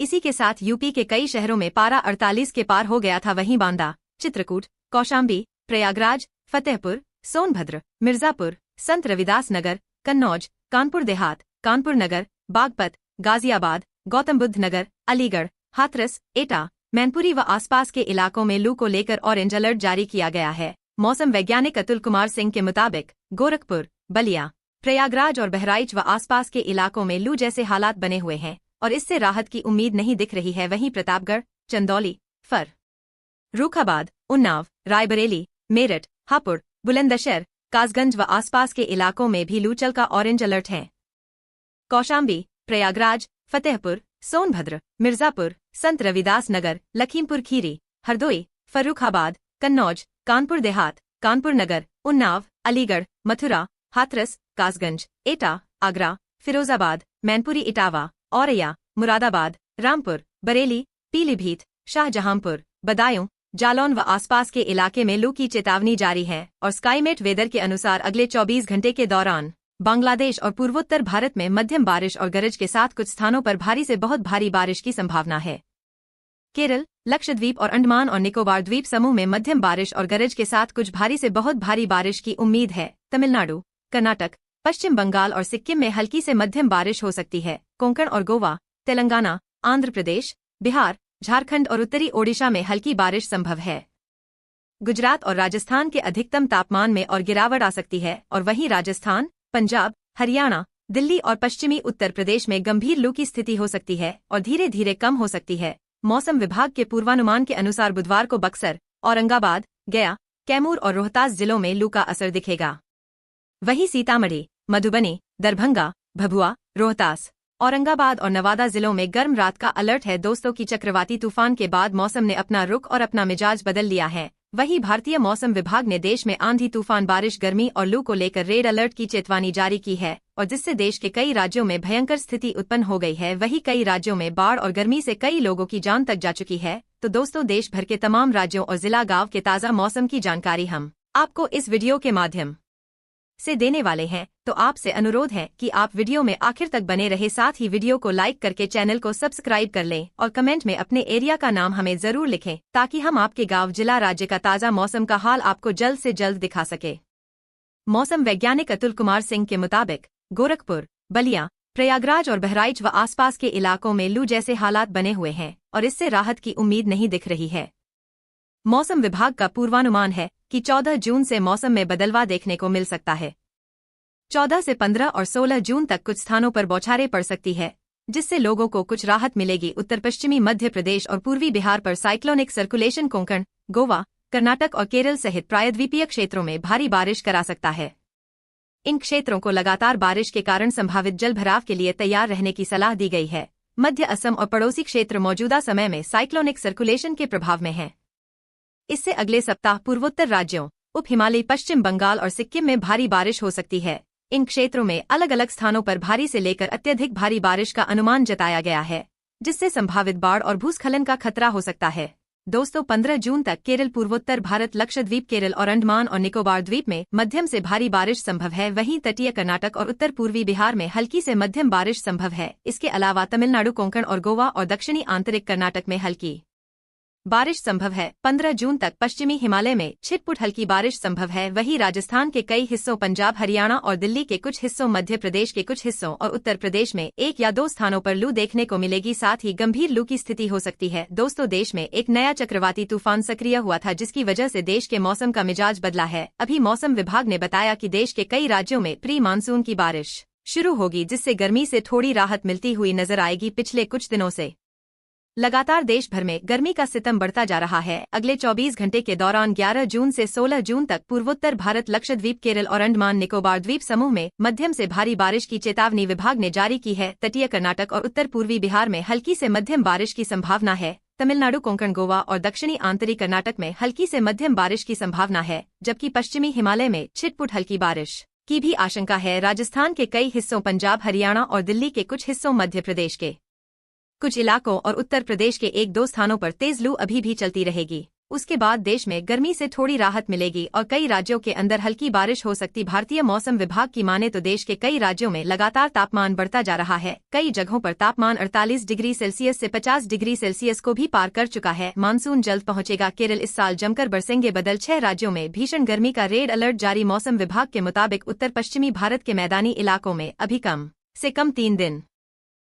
इसी के साथ यूपी के कई शहरों में पारा 48 के पार हो गया था। वहीं बांदा, चित्रकूट, कौशाम्बी, प्रयागराज, फतेहपुर, सोनभद्र, मिर्जापुर, संत रविदास नगर, कन्नौज, कानपुर देहात, कानपुर नगर, बागपत, गाजियाबाद, गौतम बुद्ध नगर, अलीगढ़, हाथरस, एटा, मैनपुरी व आसपास के इलाकों में लू को लेकर ऑरेंज अलर्ट जारी किया गया है। मौसम वैज्ञानिक अतुल कुमार सिंह के मुताबिक गोरखपुर, बलिया, प्रयागराज और बहराइच व आसपास के इलाकों में लू जैसे हालात बने हुए हैं और इससे राहत की उम्मीद नहीं दिख रही है। वहीं प्रतापगढ़, चंदौली, फर्रुखाबाद, उन्नाव, रायबरेली, मेरठ, हापुड़, बुलंदशहर, कासगंज व आसपास के इलाकों में भी लू चल का ऑरेंज अलर्ट है। कौशाम्बी, प्रयागराज, फतेहपुर, सोनभद्र, मिर्जापुर, संत रविदास नगर, लखीमपुर खीरी, हरदोई, फर्रुखाबाद, कन्नौज, कानपुर देहात, कानपुर नगर, उन्नाव, अलीगढ़, मथुरा, हाथरस, कासगंज, एटा, आगरा, फिरोजाबाद, मैनपुरी, इटावा, औरैया, मुरादाबाद, रामपुर, बरेली, पीलीभीत, शाहजहांपुर, बदायूं, जालौन व आसपास के इलाके में लू की चेतावनी जारी है। और स्काईमेट वेदर के अनुसार अगले 24 घंटे के दौरान बांग्लादेश और पूर्वोत्तर भारत में मध्यम बारिश और गरज के साथ कुछ स्थानों पर भारी से बहुत भारी बारिश की संभावना है। केरल, लक्षद्वीप और अंडमान और निकोबार द्वीप समूह में मध्यम बारिश और गरज के साथ कुछ भारी से बहुत भारी बारिश की उम्मीद है। तमिलनाडु, कर्नाटक, पश्चिम बंगाल और सिक्किम में हल्की से मध्यम बारिश हो सकती है। कोंकण और गोवा, तेलंगाना, आंध्र प्रदेश, बिहार, झारखंड और उत्तरी ओडिशा में हल्की बारिश संभव है। गुजरात और राजस्थान के अधिकतम तापमान में और गिरावट आ सकती है और वहीं राजस्थान, पंजाब, हरियाणा, दिल्ली और पश्चिमी उत्तर प्रदेश में गंभीर लू की स्थिति हो सकती है और धीरे धीरे कम हो सकती है। मौसम विभाग के पूर्वानुमान के अनुसार बुधवार को बक्सर, औरंगाबाद, गया, कैमूर और रोहतास जिलों में लू का असर दिखेगा। वहीं सीतामढ़ी, मधुबनी, दरभंगा, भभुआ, रोहतास, औरंगाबाद और नवादा जिलों में गर्म रात का अलर्ट है। दोस्तों की चक्रवाती तूफान के बाद मौसम ने अपना रुख और अपना मिजाज बदल लिया है। वहीं भारतीय मौसम विभाग ने देश में आंधी तूफान, बारिश, गर्मी और लू को लेकर रेड अलर्ट की चेतावनी जारी की है और जिससे देश के कई राज्यों में भयंकर स्थिति उत्पन्न हो गई है। वहीं कई राज्यों में बाढ़ और गर्मी से कई लोगों की जान तक जा चुकी है। तो दोस्तों, देश भर के तमाम राज्यों और जिला गांव के ताज़ा मौसम की जानकारी हम आपको इस वीडियो के माध्यम से देने वाले हैं। तो आपसे अनुरोध है कि आप वीडियो में आखिर तक बने रहे, साथ ही वीडियो को लाइक करके चैनल को सब्सक्राइब कर लें और कमेंट में अपने एरिया का नाम हमें जरूर लिखें ताकि हम आपके गांव, जिला, राज्य का ताज़ा मौसम का हाल आपको जल्द से जल्द दिखा सके। मौसम वैज्ञानिक अतुल कुमार सिंह के मुताबिक गोरखपुर, बलिया, प्रयागराज और बहराइच व आसपास के इलाकों में लू जैसे हालात बने हुए हैं और इससे राहत की उम्मीद नहीं दिख रही है। मौसम विभाग का पूर्वानुमान है कि 14 जून से मौसम में बदलाव देखने को मिल सकता है। 14 से 15 और 16 जून तक कुछ स्थानों पर बौछारें पड़ सकती है, जिससे लोगों को कुछ राहत मिलेगी। उत्तर पश्चिमी मध्य प्रदेश और पूर्वी बिहार पर साइक्लोनिक सर्कुलेशन कोंकण, गोवा, कर्नाटक और केरल सहित प्रायद्वीपीय क्षेत्रों में भारी बारिश करा सकता है। इन क्षेत्रों को लगातार बारिश के कारण संभावित जलभराव के लिए तैयार रहने की सलाह दी गई है। मध्य असम और पड़ोसी क्षेत्र मौजूदा समय में साइक्लोनिक सर्कुलेशन के प्रभाव में हैं। इससे अगले सप्ताह पूर्वोत्तर राज्यों, उप हिमालयी पश्चिम बंगाल और सिक्किम में भारी बारिश हो सकती है। इन क्षेत्रों में अलग अलग स्थानों पर भारी से लेकर अत्यधिक भारी बारिश का अनुमान जताया गया है, जिससे संभावित बाढ़ और भूस्खलन का खतरा हो सकता है। दोस्तों, 15 जून तक केरल, पूर्वोत्तर भारत, लक्षद्वीप, केरल और अंडमान और निकोबार द्वीप में मध्यम से भारी बारिश संभव है। वहीं तटीय कर्नाटक और उत्तर पूर्वी बिहार में हल्की से मध्यम बारिश संभव है। इसके अलावा तमिलनाडु, कोंकण और गोवा और दक्षिणी आंतरिक कर्नाटक में हल्की बारिश संभव है। 15 जून तक पश्चिमी हिमालय में छिटपुट हल्की बारिश संभव है। वहीं राजस्थान के कई हिस्सों, पंजाब, हरियाणा और दिल्ली के कुछ हिस्सों, मध्य प्रदेश के कुछ हिस्सों और उत्तर प्रदेश में 1 या 2 स्थानों पर लू देखने को मिलेगी। साथ ही गंभीर लू की स्थिति हो सकती है। दोस्तों, देश में एक नया चक्रवाती तूफान सक्रिय हुआ था, जिसकी वजह से देश के मौसम का मिजाज बदला है। अभी मौसम विभाग ने बताया कि देश के कई राज्यों में प्री मानसून की बारिश शुरू होगी, जिससे गर्मी से थोड़ी राहत मिलती हुई नजर आएगी। पिछले कुछ दिनों से लगातार देश भर में गर्मी का सितम बढ़ता जा रहा है। अगले 24 घंटे के दौरान 11 जून से 16 जून तक पूर्वोत्तर भारत, लक्षद्वीप, केरल और अंडमान निकोबार द्वीप समूह में मध्यम से भारी बारिश की चेतावनी विभाग ने जारी की है। तटीय कर्नाटक और उत्तर पूर्वी बिहार में हल्की से मध्यम बारिश की संभावना है। तमिलनाडु, कोंकण, गोवा और दक्षिणी आंतरिक कर्नाटक में हल्की से मध्यम बारिश की संभावना है, जबकि पश्चिमी हिमालय में छिटपुट हल्की बारिश की भी आशंका है। राजस्थान के कई हिस्सों, पंजाब, हरियाणा और दिल्ली के कुछ हिस्सों, मध्य प्रदेश के कुछ इलाकों और उत्तर प्रदेश के 1-2 स्थानों पर तेज लू अभी भी चलती रहेगी। उसके बाद देश में गर्मी से थोड़ी राहत मिलेगी और कई राज्यों के अंदर हल्की बारिश हो सकती। भारतीय मौसम विभाग की माने तो देश के कई राज्यों में लगातार तापमान बढ़ता जा रहा है। कई जगहों पर तापमान 48 डिग्री सेल्सियस से 50 डिग्री सेल्सियस को भी पार कर चुका है। मानसून जल्द पहुंचेगा। केरल इस साल जमकर बरसेंगे बादल। 6 राज्यों में भीषण गर्मी का रेड अलर्ट जारी। मौसम विभाग के मुताबिक उत्तर पश्चिमी भारत के मैदानी इलाकों में अभी कम से कम 3 दिन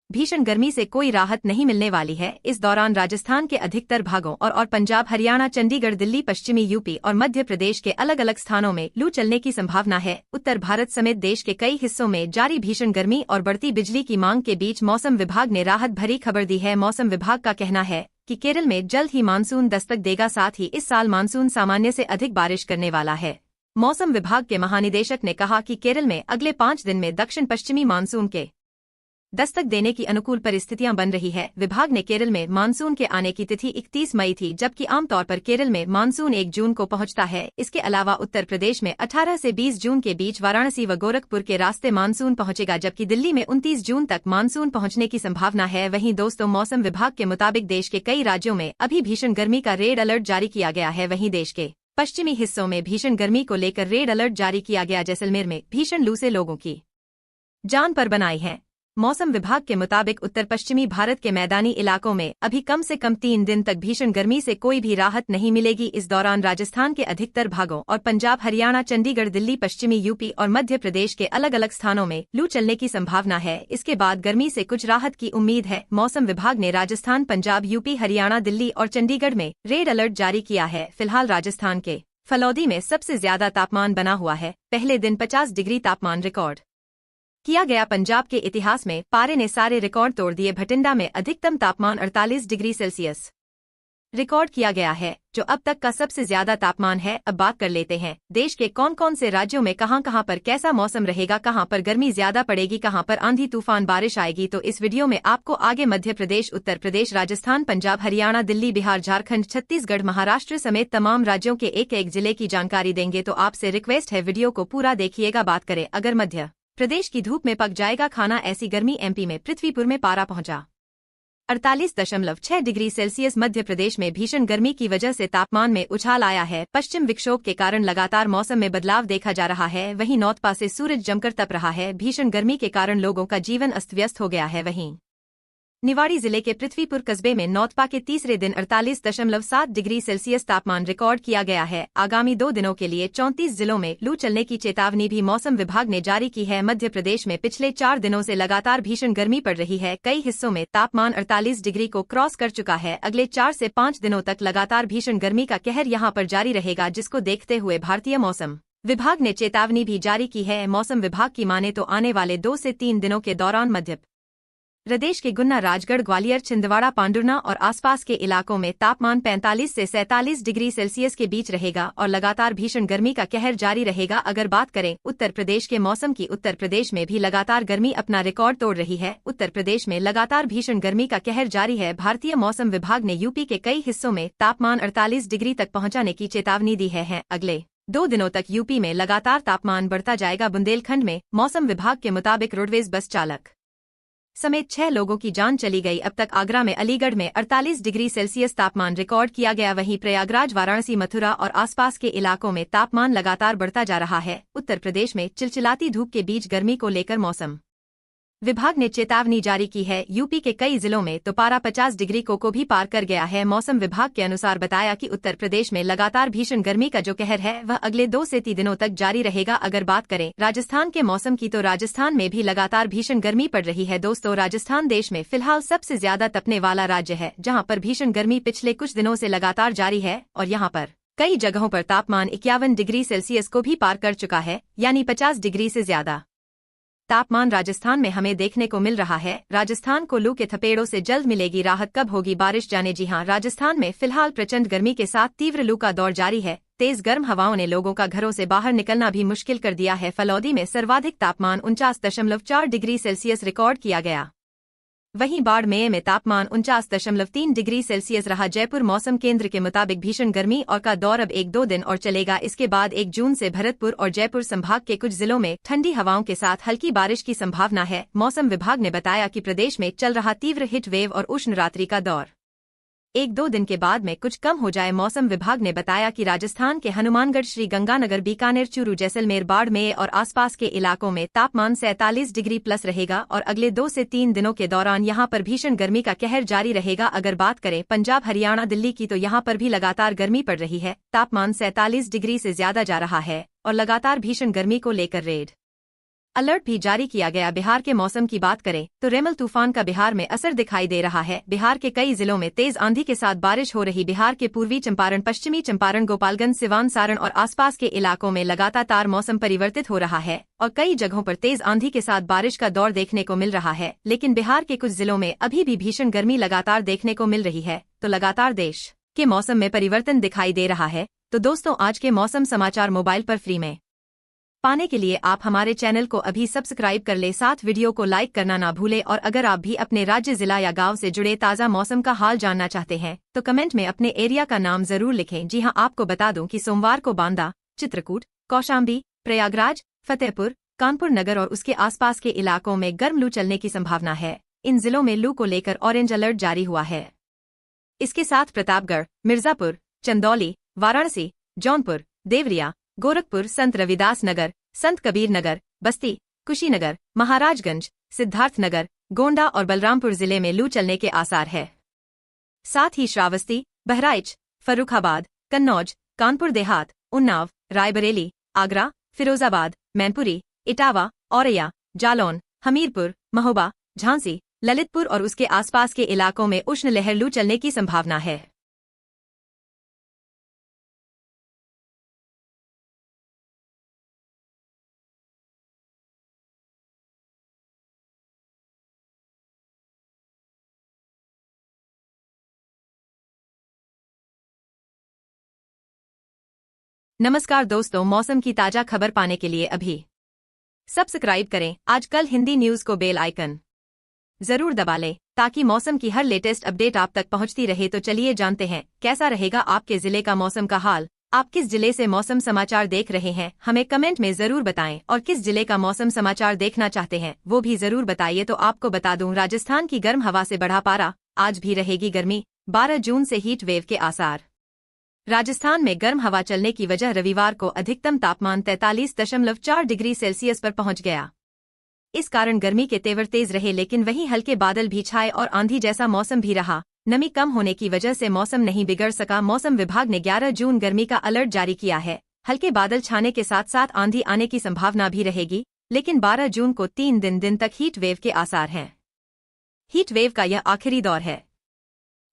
भीषण गर्मी से कोई राहत नहीं मिलने वाली है। इस दौरान राजस्थान के अधिकतर भागों और पंजाब, हरियाणा, चंडीगढ़, दिल्ली, पश्चिमी यूपी और मध्य प्रदेश के अलग अलग स्थानों में लू चलने की संभावना है। उत्तर भारत समेत देश के कई हिस्सों में जारी भीषण गर्मी और बढ़ती बिजली की मांग के बीच मौसम विभाग ने राहत भरी खबर दी है। मौसम विभाग का कहना है कि केरल में जल्द ही मानसून दस्तक देगा। साथ ही इस साल मानसून सामान्य से अधिक बारिश करने वाला है। मौसम विभाग के महानिदेशक ने कहा कि केरल में अगले 5 दिन में दक्षिण पश्चिमी मानसून के दस्तक देने की अनुकूल परिस्थितियां बन रही है। विभाग ने केरल में मानसून के आने की तिथि 31 मई थी, जबकि आमतौर पर केरल में मानसून 1 जून को पहुंचता है। इसके अलावा उत्तर प्रदेश में 18 से 20 जून के बीच वाराणसी व गोरखपुर के रास्ते मानसून पहुंचेगा, जबकि दिल्ली में 29 जून तक मानसून पहुंचने की संभावना है। वहीं दोस्तों, मौसम विभाग के मुताबिक देश के कई राज्यों में अभी भीषण गर्मी का रेड अलर्ट जारी किया गया है। वहीं देश के पश्चिमी हिस्सों में भीषण गर्मी को लेकर रेड अलर्ट जारी किया गया। जैसलमेर में भीषण लू से लोगों की जान पर बनाई है। मौसम विभाग के मुताबिक उत्तर पश्चिमी भारत के मैदानी इलाकों में अभी कम से कम 3 दिन तक भीषण गर्मी से कोई भी राहत नहीं मिलेगी। इस दौरान राजस्थान के अधिकतर भागों और पंजाब, हरियाणा, चंडीगढ़, दिल्ली, पश्चिमी यूपी और मध्य प्रदेश के अलग अलग स्थानों में लू चलने की संभावना है। इसके बाद गर्मी से कुछ राहत की उम्मीद है। मौसम विभाग ने राजस्थान, पंजाब, यूपी, हरियाणा, दिल्ली और चंडीगढ़ में रेड अलर्ट जारी किया है। फिलहाल राजस्थान के फलौदी में सबसे ज्यादा तापमान बना हुआ है। पहले दिन 50 डिग्री तापमान रिकॉर्ड किया गया। पंजाब के इतिहास में पारे ने सारे रिकॉर्ड तोड़ दिए। भटिंडा में अधिकतम तापमान 48 डिग्री सेल्सियस रिकॉर्ड किया गया है, जो अब तक का सबसे ज्यादा तापमान है। अब बात कर लेते हैं देश के कौन कौन से राज्यों में कहां पर कैसा मौसम रहेगा, कहां पर गर्मी ज्यादा पड़ेगी, कहां पर आंधी तूफान बारिश आएगी। तो इस वीडियो में आपको आगे मध्य प्रदेश, उत्तर प्रदेश, राजस्थान, पंजाब, हरियाणा, दिल्ली, बिहार, झारखंड, छत्तीसगढ़, महाराष्ट्र समेत तमाम राज्यों के एक एक जिले की जानकारी देंगे। तो आपसे रिक्वेस्ट है वीडियो को पूरा देखिएगा। बात करें अगर मध्य प्रदेश की, धूप में पक जाएगा खाना, ऐसी गर्मी। एमपी में पृथ्वीपुर में पारा पहुंचा 48.6 डिग्री सेल्सियस। मध्य प्रदेश में भीषण गर्मी की वजह से तापमान में उछाल आया है। पश्चिम विक्षोभ के कारण लगातार मौसम में बदलाव देखा जा रहा है। वहीं नौतपा से सूरज जमकर तप रहा है। भीषण गर्मी के कारण लोगों का जीवन अस्त व्यस्त हो गया है। वहीं निवाड़ी जिले के पृथ्वीपुर कस्बे में नौतपा के तीसरे दिन 48.7 डिग्री सेल्सियस तापमान रिकॉर्ड किया गया है। आगामी 2 दिनों के लिए 34 जिलों में लू चलने की चेतावनी भी मौसम विभाग ने जारी की है। मध्य प्रदेश में पिछले 4 दिनों से लगातार भीषण गर्मी पड़ रही है। कई हिस्सों में तापमान 48 डिग्री को क्रॉस कर चुका है। अगले 4 से 5 दिनों तक लगातार भीषण गर्मी का कहर यहां पर जारी रहेगा, जिसको देखते हुए भारतीय मौसम विभाग ने चेतावनी भी जारी की है। मौसम विभाग की माने तो आने वाले 2 से 3 दिनों के दौरान मध्य प्रदेश के गुन्ना, राजगढ़, ग्वालियर, छिंदवाड़ा, पांडुर्ना और आसपास के इलाकों में तापमान 45 से 47 डिग्री सेल्सियस के बीच रहेगा और लगातार भीषण गर्मी का कहर जारी रहेगा। अगर बात करें उत्तर प्रदेश के मौसम की, उत्तर प्रदेश में भी लगातार गर्मी अपना रिकॉर्ड तोड़ रही है। उत्तर प्रदेश में लगातार भीषण गर्मी का कहर जारी है। भारतीय मौसम विभाग ने यूपी के कई हिस्सों में तापमान 48 डिग्री तक पहुंचाने की चेतावनी दी है। अगले 2 दिनों तक यूपी में लगातार तापमान बढ़ता जाएगा। बुंदेलखंड में मौसम विभाग के मुताबिक रोडवेज बस चालक समेत 6 लोगों की जान चली गई। अब तक आगरा में, अलीगढ़ में 48 डिग्री सेल्सियस तापमान रिकॉर्ड किया गया। वहीं प्रयागराज, वाराणसी, मथुरा और आसपास के इलाकों में तापमान लगातार बढ़ता जा रहा है। उत्तर प्रदेश में चिलचिलाती धूप के बीच गर्मी को लेकर मौसम विभाग ने चेतावनी जारी की है। यूपी के कई जिलों में तो पारा 50 डिग्री को भी पार कर गया है। मौसम विभाग के अनुसार बताया कि उत्तर प्रदेश में लगातार भीषण गर्मी का जो कहर है वह अगले 2 से 3 दिनों तक जारी रहेगा। अगर बात करें राजस्थान के मौसम की, तो राजस्थान में भी लगातार भीषण गर्मी पड़ रही है। दोस्तों, राजस्थान देश में फिलहाल सबसे ज्यादा तपने वाला राज्य है, जहाँ पर भीषण गर्मी पिछले कुछ दिनों से लगातार जारी है और यहाँ पर कई जगहों पर तापमान 51 डिग्री सेल्सियस को भी पार कर चुका है, यानी 50 डिग्री से ज्यादा तापमान राजस्थान में हमें देखने को मिल रहा है। राजस्थान को लू के थपेड़ों से जल्द मिलेगी राहत। कब होगी बारिश, जाने। जी हां, राजस्थान में फिलहाल प्रचंड गर्मी के साथ तीव्र लू का दौर जारी है। तेज गर्म हवाओं ने लोगों का घरों से बाहर निकलना भी मुश्किल कर दिया है। फलौदी में सर्वाधिक तापमान 49.4 डिग्री सेल्सियस रिकॉर्ड किया गया। वहीं बाड़मेर में तापमान 49.3 डिग्री सेल्सियस रहा। जयपुर मौसम केंद्र के मुताबिक भीषण गर्मी और का दौर अब 1-2 दिन और चलेगा। इसके बाद 1 जून से भरतपुर और जयपुर संभाग के कुछ जिलों में ठंडी हवाओं के साथ हल्की बारिश की संभावना है। मौसम विभाग ने बताया कि प्रदेश में चल रहा तीव्र हीट वेव और उष्ण रात्रि का दौर 1-2 दिन के बाद में कुछ कम हो जाए। मौसम विभाग ने बताया कि राजस्थान के हनुमानगढ़, श्री गंगानगर, बीकानेर, चूरू, जैसलमेर, बाड़मेर और आसपास के इलाकों में तापमान 47 डिग्री प्लस रहेगा और अगले 2 से 3 दिनों के दौरान यहां पर भीषण गर्मी का कहर जारी रहेगा। अगर बात करें पंजाब, हरियाणा, दिल्ली की, तो यहां पर भी लगातार गर्मी पड़ रही है। तापमान 47 डिग्री से ज्यादा जा रहा है और लगातार भीषण गर्मी को लेकर रेड अलर्ट भी जारी किया गया। बिहार के मौसम की बात करें तो रेमल तूफान का बिहार में असर दिखाई दे रहा है। बिहार के कई जिलों में तेज आंधी के साथ बारिश हो रही। बिहार के पूर्वी चंपारण, पश्चिमी चंपारण, गोपालगंज, सिवान, सारण और आसपास के इलाकों में लगातार मौसम परिवर्तित हो रहा है और कई जगहों पर तेज आंधी के साथ बारिश का दौर देखने को मिल रहा है। लेकिन बिहार के कुछ जिलों में अभी भी भीषण गर्मी लगातार देखने को मिल रही है। तो लगातार देश के मौसम में परिवर्तन दिखाई दे रहा है। तो दोस्तों, आज के मौसम समाचार मोबाइल पर फ्री में पाने के लिए आप हमारे चैनल को अभी सब्सक्राइब कर ले, साथ वीडियो को लाइक करना ना भूले। और अगर आप भी अपने राज्य, जिला या गांव से जुड़े ताज़ा मौसम का हाल जानना चाहते हैं तो कमेंट में अपने एरिया का नाम जरूर लिखें। जी हां, आपको बता दूं कि सोमवार को बांदा, चित्रकूट, कौशाम्बी, प्रयागराज, फतेहपुर, कानपुर नगर और उसके आसपास के इलाकों में गर्म लू चलने की संभावना है। इन जिलों में लू को लेकर ऑरेंज अलर्ट जारी हुआ है। इसके साथ प्रतापगढ़, मिर्जापुर, चंदौली, वाराणसी, जौनपुर, देवरिया, गोरखपुर, संत रविदास नगर, संत कबीर नगर, बस्ती, कुशीनगर, महाराजगंज, सिद्धार्थनगर, गोंडा और बलरामपुर जिले में लू चलने के आसार है। साथ ही श्रावस्ती, बहराइच, फर्रुखाबाद, कन्नौज, कानपुर देहात, उन्नाव, रायबरेली, आगरा, फिरोजाबाद, मैनपुरी, इटावा, औरैया, जालौन, हमीरपुर, महोबा, झांसी, ललितपुर और उसके आसपास के इलाकों में उष्ण लहर लू चलने की संभावना है। नमस्कार दोस्तों, मौसम की ताजा खबर पाने के लिए अभी सब्सक्राइब करें आजकल हिंदी न्यूज को बेल आइकन जरूर दबा लें ताकि मौसम की हर लेटेस्ट अपडेट आप तक पहुंचती रहे। तो चलिए जानते हैं कैसा रहेगा आपके जिले का मौसम का हाल। आप किस जिले से मौसम समाचार देख रहे हैं हमें कमेंट में जरूर बताएं, और किस जिले का मौसम समाचार देखना चाहते हैं वो भी जरूर बताइए। तो आपको बता दूं, राजस्थान की गर्म हवा से बढ़ा पारा, आज भी रहेगी गर्मी। 12 जून से हीट वेव के आसार। राजस्थान में गर्म हवा चलने की वजह रविवार को अधिकतम तापमान 43.4 डिग्री सेल्सियस पर पहुंच गया। इस कारण गर्मी के तेवर तेज रहे, लेकिन वहीं हल्के बादल भी छाए और आंधी जैसा मौसम भी रहा। नमी कम होने की वजह से मौसम नहीं बिगड़ सका। मौसम विभाग ने 11 जून गर्मी का अलर्ट जारी किया है। हल्के बादल छाने के साथ साथ आंधी आने की संभावना भी रहेगी, लेकिन 12 जून को 3 दिन तक हीट वेव के आसार हैं। हीट वेव का यह आखिरी दौर है।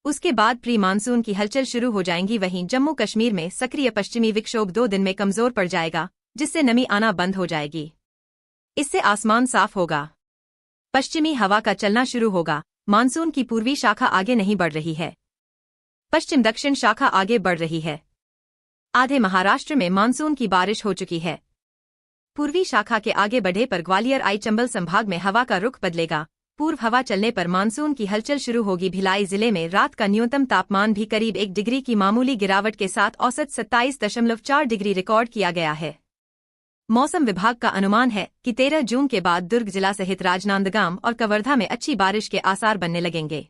उसके बाद प्री मानसून की हलचल शुरू हो जाएंगी। वहीं जम्मू कश्मीर में सक्रिय पश्चिमी विक्षोभ 2 दिन में कमजोर पड़ जाएगा, जिससे नमी आना बंद हो जाएगी। इससे आसमान साफ होगा, पश्चिमी हवा का चलना शुरू होगा। मानसून की पूर्वी शाखा आगे नहीं बढ़ रही है, पश्चिम दक्षिण शाखा आगे बढ़ रही है। आधे महाराष्ट्र में मानसून की बारिश हो चुकी है। पूर्वी शाखा के आगे बढ़े पर ग्वालियर आई चंबल संभाग में हवा का रुख बदलेगा। पूर्व हवा चलने पर मानसून की हलचल शुरू होगी। भिलाई जिले में रात का न्यूनतम तापमान भी करीब 1 डिग्री की मामूली गिरावट के साथ औसत 27.4 डिग्री रिकॉर्ड किया गया है। मौसम विभाग का अनुमान है कि 13 जून के बाद दुर्ग जिला सहित राजनांदगांव और कवर्धा में अच्छी बारिश के आसार बनने लगेंगे।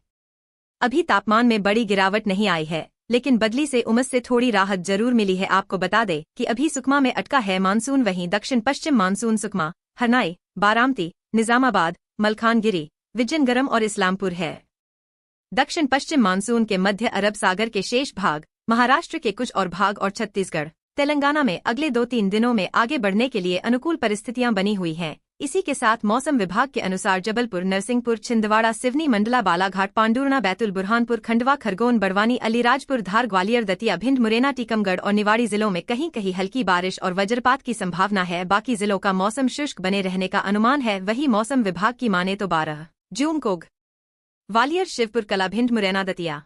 अभी तापमान में बड़ी गिरावट नहीं आई है, लेकिन बदली से उमस से थोड़ी राहत जरूर मिली है। आपको बता दें कि अभी सुकमा में अटका है मानसून। वहीं दक्षिण पश्चिम मानसून सुकमा, हरनाई, बारामती, निजामाबाद, मलखानगिरी, विजयनगरम और इस्लामपुर है। दक्षिण पश्चिम मानसून के मध्य अरब सागर के शेष भाग, महाराष्ट्र के कुछ और भाग और छत्तीसगढ़, तेलंगाना में अगले 2-3 दिनों में आगे बढ़ने के लिए अनुकूल परिस्थितियां बनी हुई हैं। इसी के साथ मौसम विभाग के अनुसार जबलपुर, नरसिंहपुर, छिंदवाड़ा, सिवनी, मंडला, बालाघाट, पांडुरना, बैतूल, बुरहानपुर, खंडवा, खरगोन, बड़वानी, अलीराजपुर, धार, ग्वालियर, दतिया, भिंड, मुरैना, टीकमगढ़ और निवाड़ी जिलों में कहीं कहीं हल्की बारिश और वज्रपात की संभावना है। बाकी जिलों का मौसम शुष्क बने रहने का अनुमान है। वहीं मौसम विभाग की माने तो 12 जून को ग्वालियर, शिवपुर कला, भिंड, मुरैना, दतिया,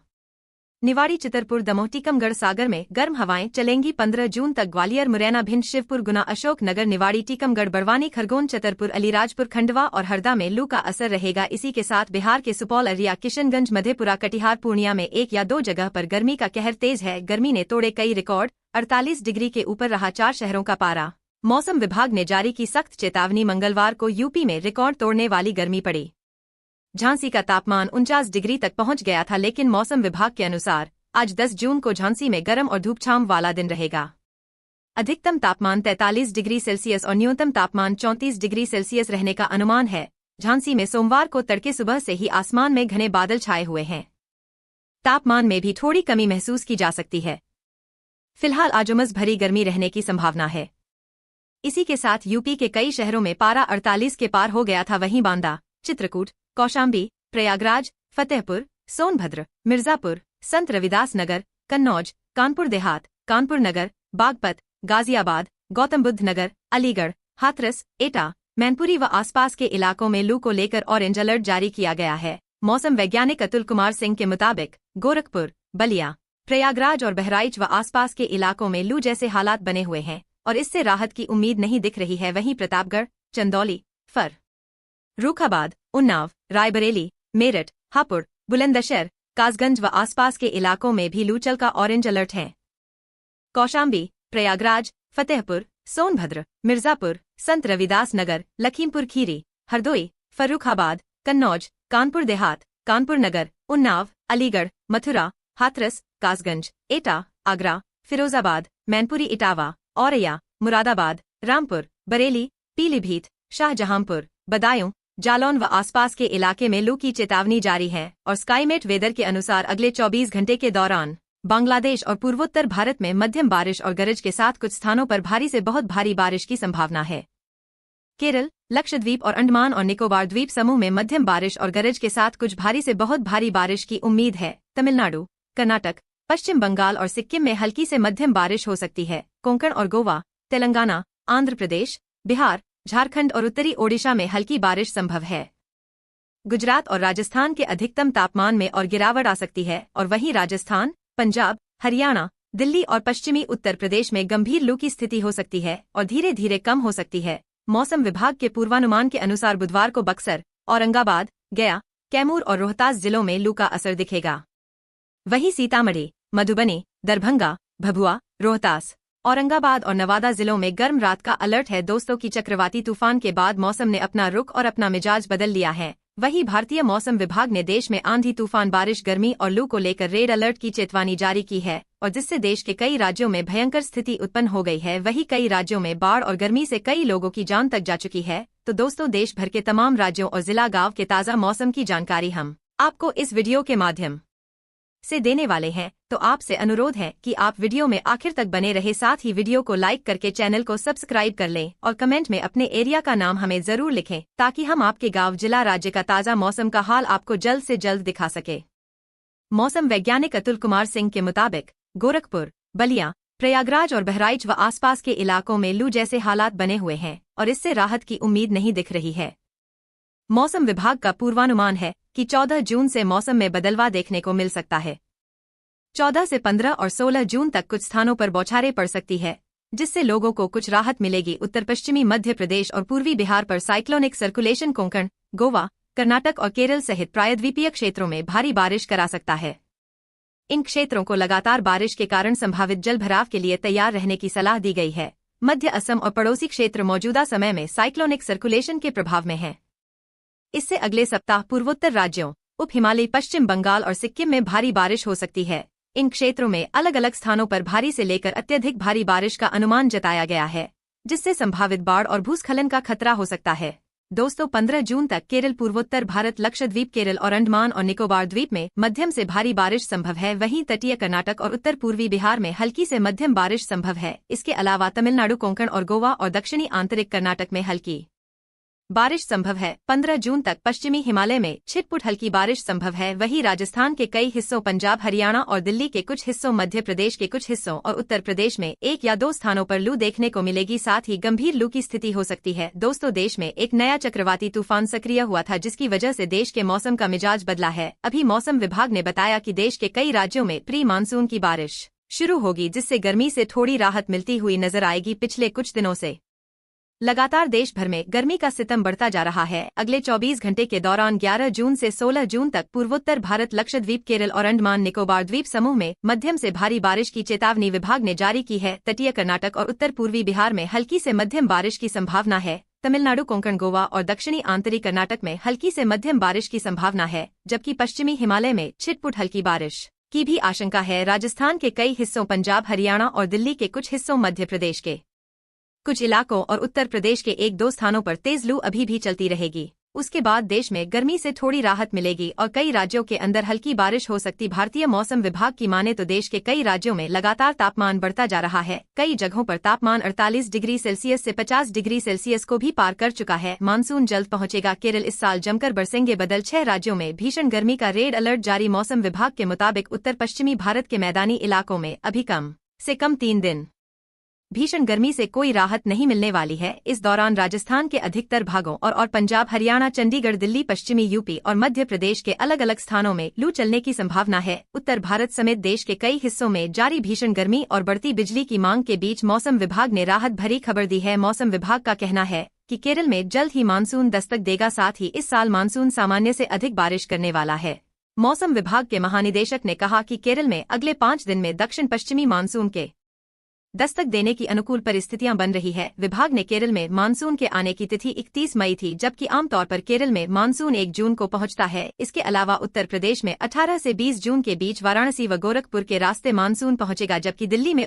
निवाड़ी, चितरपुर, दमोह, टीकमगढ़, सागर में गर्म हवाएं चलेंगी। 15 जून तक ग्वालियर, मुरैना, भिंड, शिवपुर, गुना, अशोकनगर, निवाड़ी, टीकमगढ़, बड़वानी, खरगोन, छतरपुर, अलीराजपुर, खंडवा और हरदा में लू का असर रहेगा। इसी के साथ बिहार के सुपौल, अररिया, किशनगंज, मधेपुरा, कटिहार, पूर्णिया में 1 या 2 जगह पर गर्मी का कहर तेज है। गर्मी ने तोड़े कई रिकॉर्ड, 48 डिग्री के ऊपर रहा 4 शहरों का पारा। मौसम विभाग ने जारी की सख्त चेतावनी। मंगलवार को यूपी में रिकॉर्ड तोड़ने वाली गर्मी पड़ी। झांसी का तापमान 49 डिग्री तक पहुंच गया था, लेकिन मौसम विभाग के अनुसार आज 10 जून को झांसी में गर्म और धूपछांव वाला दिन रहेगा। अधिकतम तापमान 43 डिग्री सेल्सियस और न्यूनतम तापमान 34 डिग्री सेल्सियस रहने का अनुमान है। झांसी में सोमवार को तड़के सुबह से ही आसमान में घने बादल छाए हुए हैं। तापमान में भी थोड़ी कमी महसूस की जा सकती है। फिलहाल आज उमस भरी गर्मी रहने की संभावना है। इसी के साथ यूपी के कई शहरों में पारा 48 के पार हो गया था। वहीं बांदा, चित्रकूट, कौशाम्बी, प्रयागराज, फतेहपुर, सोनभद्र, मिर्जापुर, संत रविदास नगर, कन्नौज, कानपुर देहात, कानपुर नगर, बागपत, गाजियाबाद, गौतम बुद्ध नगर, अलीगढ़, हाथरस, एटा, मैनपुरी व आसपास के इलाकों में लू को लेकर ऑरेंज अलर्ट जारी किया गया है। मौसम वैज्ञानिक अतुल कुमार सिंह के मुताबिक गोरखपुर, बलिया, प्रयागराज और बहराइच व आसपास के इलाकों में लू जैसे हालात बने हुए हैं और इससे राहत की उम्मीद नहीं दिख रही है। वहीं प्रतापगढ़, चंदौली, फर्रुखाबाद, उन्नाव, रायबरेली, मेरठ, हापुड़, बुलंदशहर, कासगंज व आसपास के इलाकों में भी लू चल का ऑरेंज अलर्ट है। कौशाम्बी, प्रयागराज, फतेहपुर, सोनभद्र, मिर्जापुर, संत रविदास नगर, लखीमपुर खीरी, हरदोई, फर्रुखाबाद, कन्नौज, कानपुर देहात, कानपुर नगर, उन्नाव, अलीगढ़, मथुरा, हाथरस, कासगंज, एटा, आगरा, फिरोजाबाद, मैनपुरी, इटावा, औरैया, मुरादाबाद, रामपुर, बरेली, पीलीभीत, शाहजहांपुर, बदायूं, जालौन व आसपास के इलाके में लू की चेतावनी जारी है। और स्काईमेट वेदर के अनुसार अगले 24 घंटे के दौरान बांग्लादेश और पूर्वोत्तर भारत में मध्यम बारिश और गरज के साथ कुछ स्थानों पर भारी से बहुत भारी बारिश की संभावना है। केरल, लक्षद्वीप और अंडमान और निकोबार द्वीप समूह में मध्यम बारिश और गरज के साथ कुछ भारी से बहुत भारी बारिश की उम्मीद है। तमिलनाडु, कर्नाटक, पश्चिम बंगाल और सिक्किम में हल्की से मध्यम बारिश हो सकती है। कोंकण और गोवा, तेलंगाना, आंध्र प्रदेश, बिहार, झारखंड और उत्तरी ओडिशा में हल्की बारिश संभव है। गुजरात और राजस्थान के अधिकतम तापमान में और गिरावट आ सकती है और वहीं राजस्थान, पंजाब, हरियाणा, दिल्ली और पश्चिमी उत्तर प्रदेश में गंभीर लू की स्थिति हो सकती है और धीरे धीरे कम हो सकती है। मौसम विभाग के पूर्वानुमान के अनुसार बुधवार को बक्सर, औरंगाबाद, गया, कैमूर और रोहतास जिलों में लू का असर दिखेगा। वहीं सीतामढ़ी, मधुबनी, दरभंगा, भभुआ, रोहतास, औरंगाबाद और नवादा जिलों में गर्म रात का अलर्ट है। दोस्तों की चक्रवाती तूफान के बाद मौसम ने अपना रुख और अपना मिजाज बदल लिया है। वहीं भारतीय मौसम विभाग ने देश में आंधी तूफान, बारिश, गर्मी और लू को लेकर रेड अलर्ट की चेतावनी जारी की है और जिससे देश के कई राज्यों में भयंकर स्थिति उत्पन्न हो गई है। वहीं कई राज्यों में बाढ़ और गर्मी से कई लोगों की जान तक जा चुकी है। तो दोस्तों, देश भर के तमाम राज्यों और जिला गांव के ताज़ा मौसम की जानकारी हम आपको इस वीडियो के माध्यम से देने वाले हैं। तो आपसे अनुरोध है कि आप वीडियो में आखिर तक बने रहे, साथ ही वीडियो को लाइक करके चैनल को सब्सक्राइब कर लें और कमेंट में अपने एरिया का नाम हमें जरूर लिखें ताकि हम आपके गांव, जिला, राज्य का ताज़ा मौसम का हाल आपको जल्द से जल्द दिखा सके। मौसम वैज्ञानिक अतुल कुमार सिंह के मुताबिक गोरखपुर, बलिया, प्रयागराज और बहराइच व आसपास के इलाकों में लू जैसे हालात बने हुए हैं और इससे राहत की उम्मीद नहीं दिख रही है। मौसम विभाग का पूर्वानुमान है कि 14 जून से मौसम में बदलाव देखने को मिल सकता है। 14 से 15 और 16 जून तक कुछ स्थानों पर बौछारें पड़ सकती है, जिससे लोगों को कुछ राहत मिलेगी। उत्तर पश्चिमी मध्य प्रदेश और पूर्वी बिहार पर साइक्लोनिक सर्कुलेशन कोंकण, गोवा, कर्नाटक और केरल सहित प्रायद्वीपीय क्षेत्रों में भारी बारिश करा सकता है। इन क्षेत्रों को लगातार बारिश के कारण संभावित जलभराव के लिए तैयार रहने की सलाह दी गई है। मध्य असम और पड़ोसी क्षेत्र मौजूदा समय में साइक्लोनिक सर्कुलेशन के प्रभाव में हैं। इससे अगले सप्ताह पूर्वोत्तर राज्यों, उप हिमालयी पश्चिम बंगाल और सिक्किम में भारी बारिश हो सकती है। इन क्षेत्रों में अलग अलग स्थानों पर भारी से लेकर अत्यधिक भारी बारिश का अनुमान जताया गया है, जिससे संभावित बाढ़ और भूस्खलन का खतरा हो सकता है। दोस्तों, 15 जून तक केरल, पूर्वोत्तर भारत, लक्षद्वीप, केरल और अंडमान और निकोबार द्वीप में मध्यम से भारी बारिश संभव है। वहीं तटीय कर्नाटक और उत्तर पूर्वी बिहार में हल्की से मध्यम बारिश संभव है। इसके अलावा तमिलनाडु, कोंकण और गोवा और दक्षिणी आंतरिक कर्नाटक में हल्की बारिश संभव है। 15 जून तक पश्चिमी हिमालय में छिटपुट हल्की बारिश संभव है। वहीं राजस्थान के कई हिस्सों, पंजाब, हरियाणा और दिल्ली के कुछ हिस्सों, मध्य प्रदेश के कुछ हिस्सों और उत्तर प्रदेश में 1 या 2 स्थानों पर लू देखने को मिलेगी। साथ ही गंभीर लू की स्थिति हो सकती है। दोस्तों, देश में एक नया चक्रवाती तूफान सक्रिय हुआ था, जिसकी वजह से देश के मौसम का मिजाज बदला है। अभी मौसम विभाग ने बताया कि देश के कई राज्यों में प्री मानसून की बारिश शुरू होगी, जिससे गर्मी से थोड़ी राहत मिलती हुई नजर आएगी। पिछले कुछ दिनों से लगातार देश भर में गर्मी का सितम बढ़ता जा रहा है। अगले 24 घंटे के दौरान 11 जून से 16 जून तक पूर्वोत्तर भारत, लक्षद्वीप, केरल और अंडमान निकोबार द्वीप समूह में मध्यम से भारी बारिश की चेतावनी विभाग ने जारी की है। तटीय कर्नाटक और उत्तर पूर्वी बिहार में हल्की से मध्यम बारिश की संभावना है। तमिलनाडु, कोंकण, गोवा और दक्षिणी आंतरिक कर्नाटक में हल्की से मध्यम बारिश की संभावना है, जबकि पश्चिमी हिमालय में छिटपुट हल्की बारिश की भी आशंका है। राजस्थान के कई हिस्सों, पंजाब, हरियाणा और दिल्ली के कुछ हिस्सों, मध्य प्रदेश के कुछ इलाकों और उत्तर प्रदेश के 1-2 स्थानों पर तेज लू अभी भी चलती रहेगी। उसके बाद देश में गर्मी से थोड़ी राहत मिलेगी और कई राज्यों के अंदर हल्की बारिश हो सकती। भारतीय मौसम विभाग की माने तो देश के कई राज्यों में लगातार तापमान बढ़ता जा रहा है। कई जगहों पर तापमान 48 डिग्री सेल्सियस से 50 डिग्री सेल्सियस को भी पार कर चुका है। मानसून जल्द पहुंचेगा। केरल इस साल जमकर बरसेंगे बादल। 6 राज्यों में भीषण गर्मी का रेड अलर्ट जारी। मौसम विभाग के मुताबिक उत्तर पश्चिमी भारत के मैदानी इलाकों में अभी कम से कम 3 दिन भीषण गर्मी से कोई राहत नहीं मिलने वाली है। इस दौरान राजस्थान के अधिकतर भागों और पंजाब, हरियाणा, चंडीगढ़, दिल्ली, पश्चिमी यूपी और मध्य प्रदेश के अलग अलग स्थानों में लू चलने की संभावना है। उत्तर भारत समेत देश के कई हिस्सों में जारी भीषण गर्मी और बढ़ती बिजली की मांग के बीच मौसम विभाग ने राहत भरी खबर दी है। मौसम विभाग का कहना है कि केरल में जल्द ही मानसून दस्तक देगा। साथ ही इस साल मानसून सामान्य से अधिक बारिश करने वाला है। मौसम विभाग के महानिदेशक ने कहा कि केरल में अगले 5 दिन में दक्षिण पश्चिमी मानसून के दस्तक देने की अनुकूल परिस्थितियां बन रही है। विभाग ने केरल में मानसून के आने की तिथि 31 मई थी, जबकि आमतौर पर केरल में मानसून 1 जून को पहुंचता है। इसके अलावा उत्तर प्रदेश में 18 से 20 जून के बीच वाराणसी व गोरखपुर के रास्ते मानसून पहुंचेगा, जबकि दिल्ली में